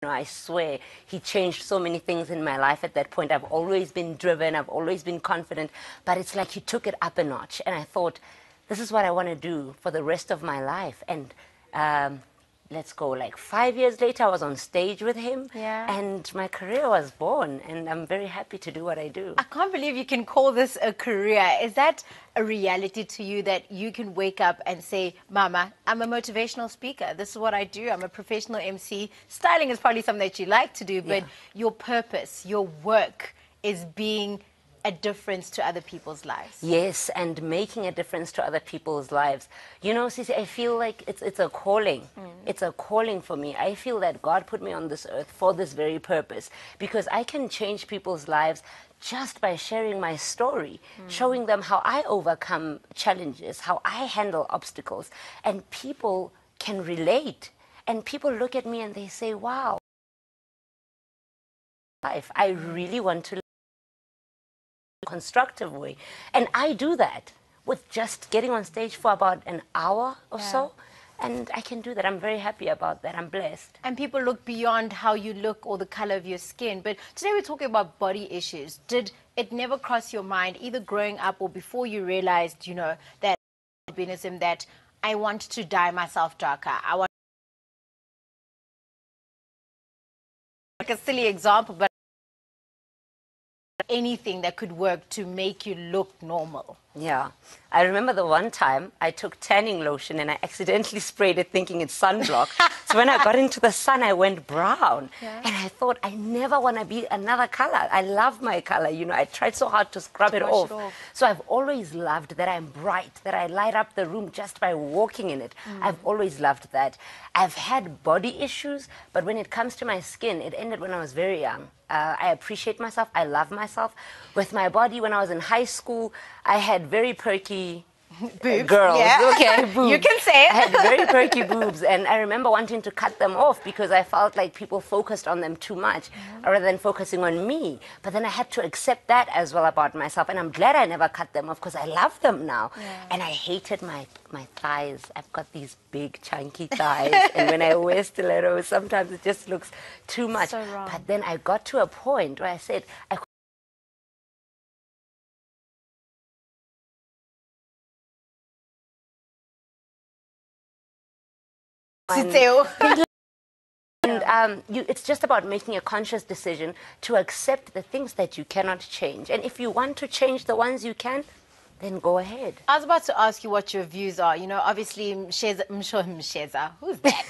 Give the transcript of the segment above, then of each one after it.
I swear he changed so many things in my life at that point. I've always been driven, I've always been confident, but it's like he took it up a notch. And I thought, this is what I want to do for the rest of my life. And let's go, like 5 years later, I was on stage with him, and my career was born, and I'm very happy to do what I do. I can't believe you can call this a career. Is that a reality to you, that you can wake up and say, Mama, I'm a motivational speaker. This is what I do. I'm a professional MC. Styling is probably something that you like to do, but your purpose, your work is being a difference to other people's lives. Yes, and making a difference to other people's lives. You know, Sisi, I feel like it's a calling. It's a calling for me. I feel that God put me on this earth for this very purpose, because I can change people's lives just by sharing my story, showing them how I overcome challenges, how I handle obstacles, and people can relate. And people look at me and they say, wow, I really want to constructive way. And I do that with just getting on stage for about an hour or so. And I can do that. I'm very happy about that. I'm blessed. And people look beyond how you look or the color of your skin. But today we're talking about body issues. Did it never cross your mind, either growing up or before you realized, you know, that albinism, that I want to dye myself darker? I want, like a silly example, but anything that could work to make you look normal. Yeah. I remember the one time I took tanning lotion and I accidentally sprayed it thinking it's sunblock. So when I got into the sun, I went brown. And I thought, I never want to be another color. I love my color. You know, I tried so hard to scrub it off. So I've always loved that I'm bright, that I light up the room just by walking in it. I've always loved that. I've had body issues, but when it comes to my skin, it ended when I was very young. I appreciate myself. I love myself. With my body, when I was in high school, I had very perky girls. Okay, boobs. You can say it. I had very perky boobs, and I remember wanting to cut them off because I felt like people focused on them too much rather than focusing on me. But then I had to accept that as well about myself, and I'm glad I never cut them off because I love them now. And I hated my thighs. I've got these big chunky thighs, and when I wear stilettos, sometimes it just looks too much. So wrong. But then I got to a point where I said, it's just about making a conscious decision to accept the things that you cannot change. And if you want to change the ones you can, then go ahead. I was about to ask you what your views are. You know, obviously, Msheza, who's that?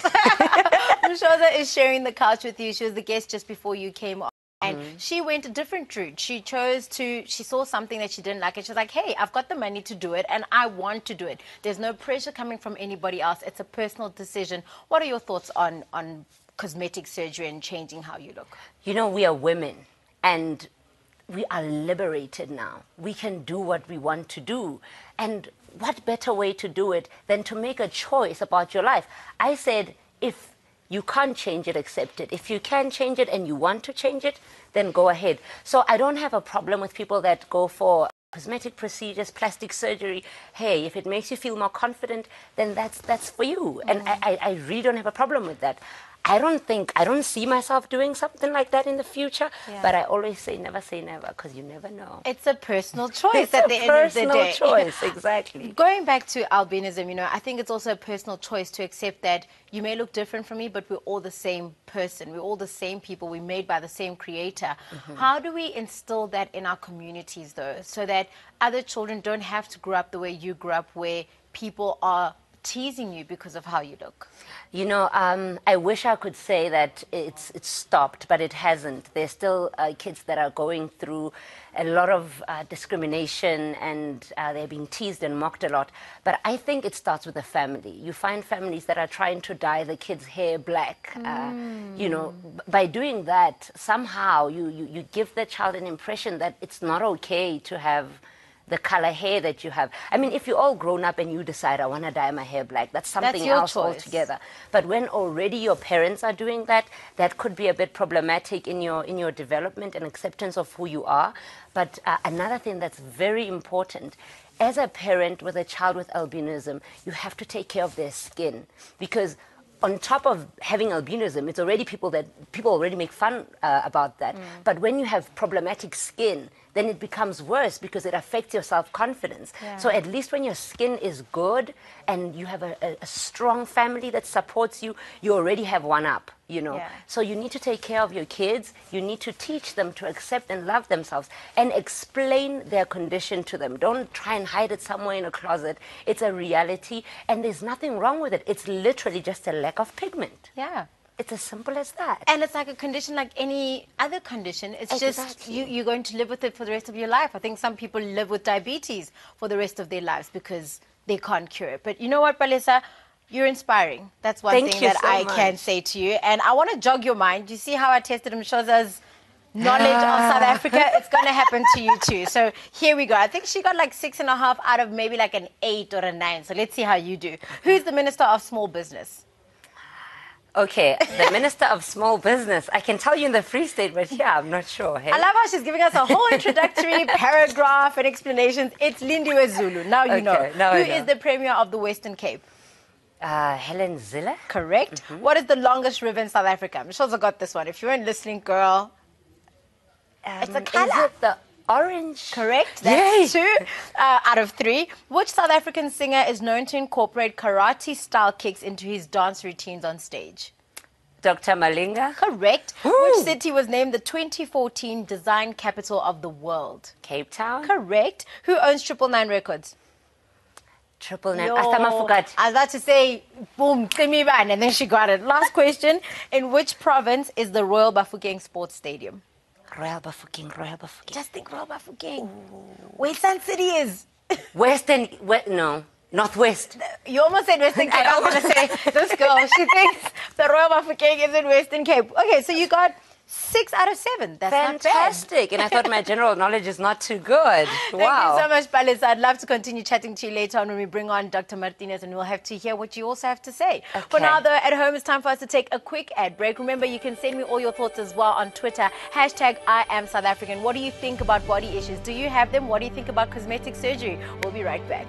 Msheza is sharing the couch with you. She was the guest just before you came on. And she went a different route. She saw something that she didn't like, and she's like, hey, I've got the money to do it, and I want to do it. There's no pressure coming from anybody else. It's a personal decision. What are your thoughts on cosmetic surgery and changing how you look? You know, we are women, and we are liberated now. We can do what we want to do. And what better way to do it than to make a choice about your life? I said, if you can't change it, accept it. If you can change it and you want to change it, then go ahead. So I don't have a problem with people that go for cosmetic procedures, plastic surgery. Hey, if it makes you feel more confident, then that's for you. And I really don't have a problem with that. I don't see myself doing something like that in the future, but I always say never, because you never know. It's a personal choice at the end of the day. It's a personal choice, exactly. Going back to albinism, you know, I think it's also a personal choice to accept that you may look different from me, but we're all the same person. We're all the same people. We're made by the same creator. How do we instill that in our communities, though, so that other children don't have to grow up the way you grew up, where people are teasing you because of how you look? You know, I wish I could say that it's stopped, but it hasn't. There's still kids that are going through a lot of discrimination, and they're being teased and mocked a lot. But I think it starts with the family. You find families that are trying to dye the kids' hair black. You know, by doing that, somehow you give the child an impression that it's not okay to have the color hair that you have. I mean, if you're all grown up and you decide, I want to dye my hair black, that's something else altogether. But when already your parents are doing that, that could be a bit problematic in your development and acceptance of who you are. But another thing that's very important, as a parent with a child with albinism, you have to take care of their skin, because on top of having albinism, it's already people already make fun about that. But when you have problematic skin, then it becomes worse because it affects your self-confidence. Yeah. So at least when your skin is good and you have a strong family that supports you, you already have one up, you know. Yeah. So you need to take care of your kids. You need to teach them to accept and love themselves and explain their condition to them. Don't try and hide it somewhere in a closet. It's a reality and there's nothing wrong with it. It's literally just a lack of pigment. Yeah. It's as simple as that. And it's like a condition like any other condition. It's just Exactly. you're going to live with it for the rest of your life. I think some people live with diabetes for the rest of their lives because they can't cure it. But you know what, Palesa? You're inspiring. That's one Thank thing you that so I much. can say to you. And I want to jog your mind. You see how I tested Mshoza's knowledge of South Africa? It's going to happen to you too. So here we go. I think she got like 6.5 out of maybe like an 8 or a 9. So let's see how you do. Who's the Minister of Small Business? Okay, the Minister of Small Business. I can tell you in the Free State, but yeah, I'm not sure. Hey? I love how she's giving us a whole introductory paragraph and explanations. It's Lindiwe Zulu. Now you know. Now I Who know. is the Premier of the Western Cape? Helen Zille. Correct. What is the longest river in South Africa? Michelle's got this one. If you weren't listening, girl. It's a colour. Is it the orange? Correct. That's Yay. 2 out of 3. Which South African singer is known to incorporate karate-style kicks into his dance routines on stage? Dr. Malinga. Correct. Woo. Which city was named the 2014 Design Capital of the World? Cape Town. Correct. Who owns 999 Records? 999. Yo, Asama Fukat. I was about to say, boom, Timiban, and then she got it. Last question. In which province is the Royal Bafokeng Sports Stadium? Royal Bafokeng, Royal Bafokeng. Just think Royal Bafokeng. Where Sun City is. Western, no, Northwest. You almost said Western Cape. I was going to say, this girl, she thinks the Royal Bafokeng is in Western Cape. Okay, so you got 6 out of 7. That's Fantastic. And I thought my general knowledge is not too good. Thank Wow. you so much, Palesa. I'd love to continue chatting to you later on when we bring on Dr. Martinez and we'll have to hear what you also have to say. For now, though, at home, it's time for us to take a quick ad break. Remember, you can send me all your thoughts as well on Twitter. Hashtag I am South African. What do you think about body issues? Do you have them? What do you think about cosmetic surgery? We'll be right back.